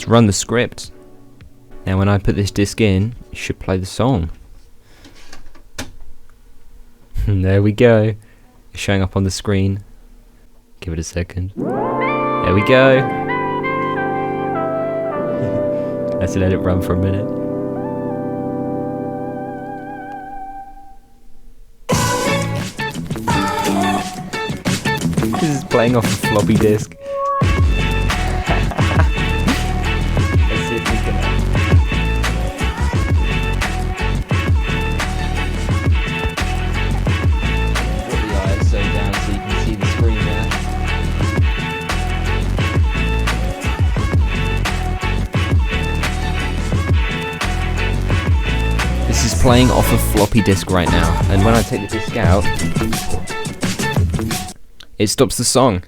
Let's run the script. Now when I put this disc in, it should play the song. There we go. It's showing up on the screen. Give it a second. There we go. Let's let it run for a minute. This is playing off a floppy disk. Let's see if we can. Put the ISO down so you can see the screen there. This is playing off a floppy disk right now, and when I take the disc out, it stops the song.